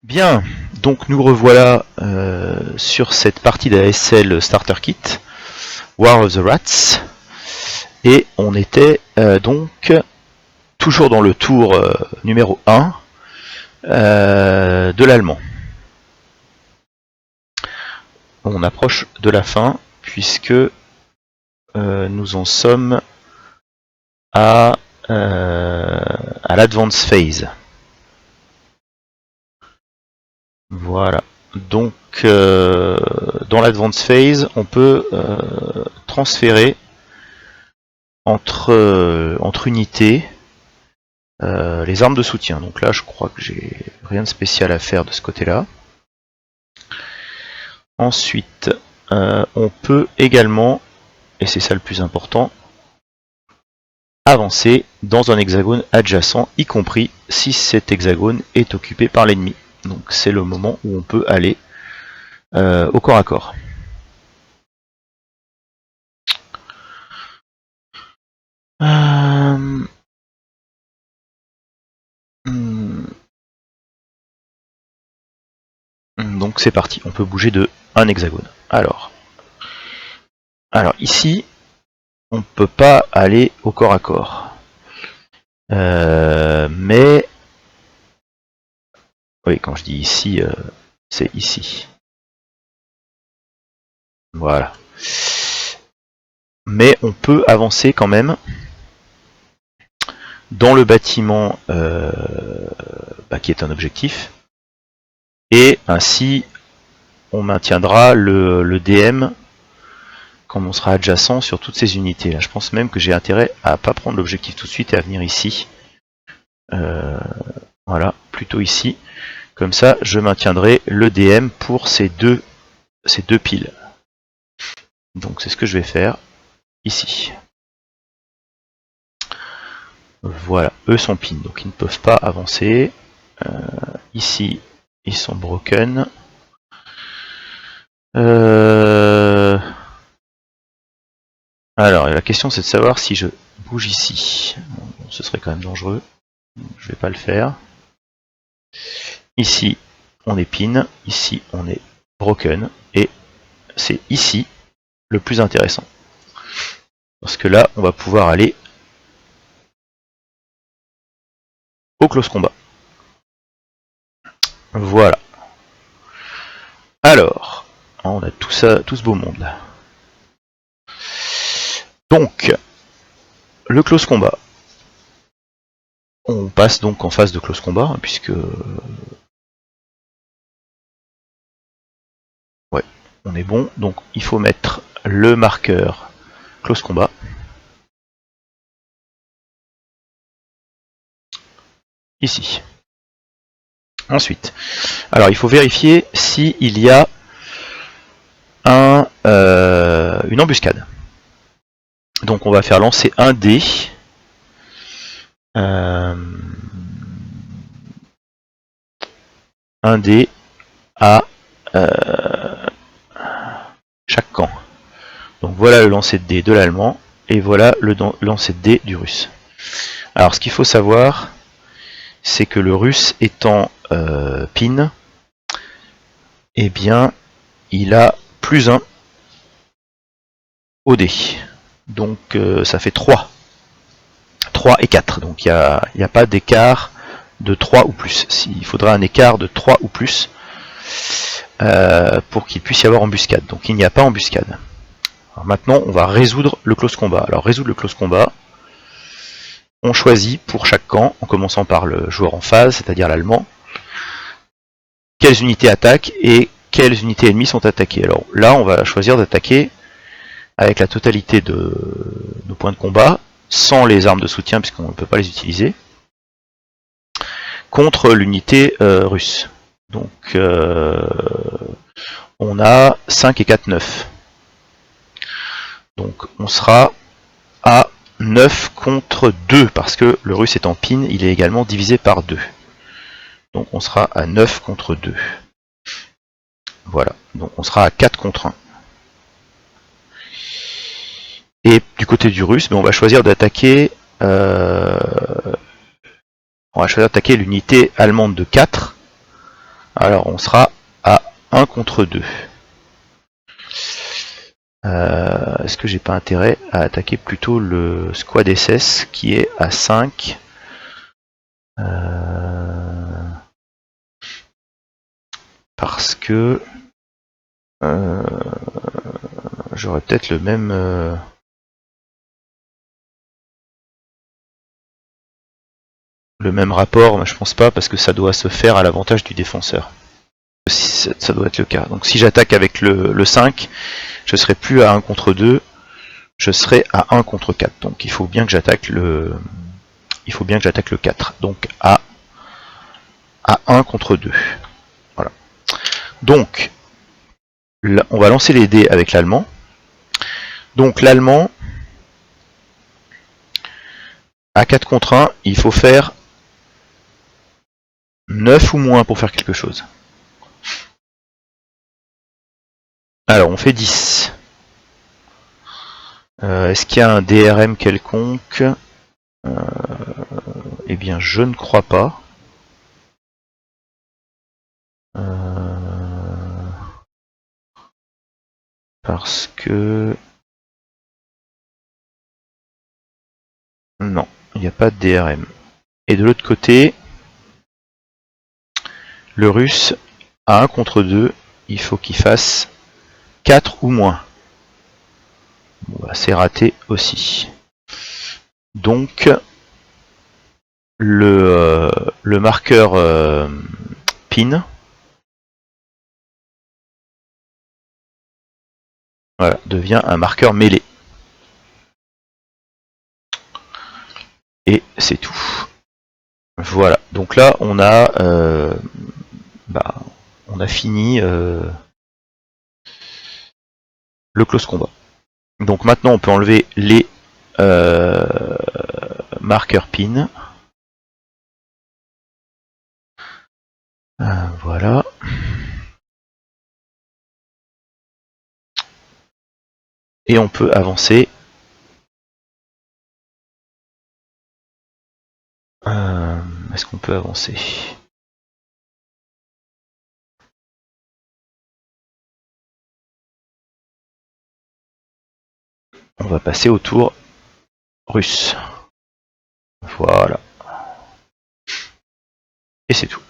Bien, donc nous revoilà sur cette partie d'ASL Starter Kit, War of the Rats, et on était donc toujours dans le tour numéro 1 de l'allemand. On approche de la fin puisque nous en sommes à l'advance phase. Voilà. Donc dans l'advance phase, on peut transférer entre unités les armes de soutien. Donc là, je crois que j'ai rien de spécial à faire de ce côté-là. Ensuite, on peut également, et c'est ça le plus important, avancer dans un hexagone adjacent, y compris si cet hexagone est occupé par l'ennemi. Donc c'est le moment où on peut aller au corps à corps. Donc c'est parti, on peut bouger de un hexagone. Alors ici, on ne peut pas aller au corps à corps. Mais oui, quand je dis ici, c'est ici. Voilà. Mais on peut avancer quand même dans le bâtiment qui est un objectif. Et ainsi, on maintiendra le DM quand on sera adjacent sur toutes ces unités. Là, je pense même que j'ai intérêt à pas prendre l'objectif tout de suite et à venir ici. Voilà, plutôt ici. Comme ça, je maintiendrai le DM pour ces deux piles. Donc c'est ce que je vais faire ici. Voilà, eux sont pin, donc ils ne peuvent pas avancer. Ici, ils sont broken. Alors, la question c'est de savoir si je bouge ici. Bon, ce serait quand même dangereux. Je vais pas le faire. Ici, on est pin. Ici, on est broken. Et c'est ici le plus intéressant. Parce que là, on va pouvoir aller au close combat. Voilà. Alors, on a tout ça, tout ce beau monde là. Donc, le close combat. On passe donc en phase de close combat, puisque... Ouais, on est bon. Donc, il faut mettre le marqueur close combat. Ici. Ensuite, alors il faut vérifier s'il y a une embuscade. Donc on va faire lancer un dé. Un dé à chaque camp. Donc voilà le lancer de dé de l'allemand et voilà le lancer de dé du russe. Alors ce qu'il faut savoir, c'est que le russe étant pin, eh bien il a plus 1 au dé. Donc ça fait 3. 3 et 4. Donc il n'y a pas d'écart de 3 ou plus. Il faudra un écart de 3 ou plus pour qu'il puisse y avoir embuscade. Donc il n'y a pas embuscade. Alors maintenant, on va résoudre le close combat. Alors résoudre le close combat, on choisit pour chaque camp, en commençant par le joueur en phase, c'est-à-dire l'allemand, quelles unités attaquent et quelles unités ennemies sont attaquées. Alors là, on va choisir d'attaquer avec la totalité de nos points de combat, sans les armes de soutien puisqu'on ne peut pas les utiliser, contre l'unité russe. Donc on a 5 et 4, 9. Donc on sera à 9 contre 2, parce que le russe est en pin, il est également divisé par 2. Donc on sera à 9 contre 2. Voilà, donc on sera à 4 contre 1. Et du côté du russe, on va choisir d'attaquer l'unité allemande de 4, Alors on sera à 1 contre 2. Est-ce que j'ai pas intérêt à attaquer plutôt le squad SS qui est à 5 parce que j'aurais peut-être le même rapport, mais je pense pas parce que ça doit se faire à l'avantage du défenseur. Si ça doit être le cas. Donc si j'attaque avec le 5, je serai plus à 1 contre 2, je serai à 1 contre 4. Donc il faut bien que j'attaque le 4. Donc à 1 contre 2. Voilà. Donc là, on va lancer les dés avec l'allemand. Donc l'allemand, à 4 contre 1, il faut faire 9 ou moins pour faire quelque chose. Alors on fait 10. Est-ce qu'il y a un DRM quelconque? Eh bien je ne crois pas. Parce que... Non, il n'y a pas de DRM. Et de l'autre côté, le russe, à 1 contre 2, il faut qu'il fasse 4 ou moins. Bon, bah, c'est raté aussi. Donc, le marqueur pin, voilà, devient un marqueur mêlé. Et c'est tout. Voilà, donc là on a fini le close combat. Donc maintenant on peut enlever les marqueurs pin. Voilà. Et on peut avancer. Est-ce qu'on peut avancer? On va passer au tour russe. Voilà. Et c'est tout.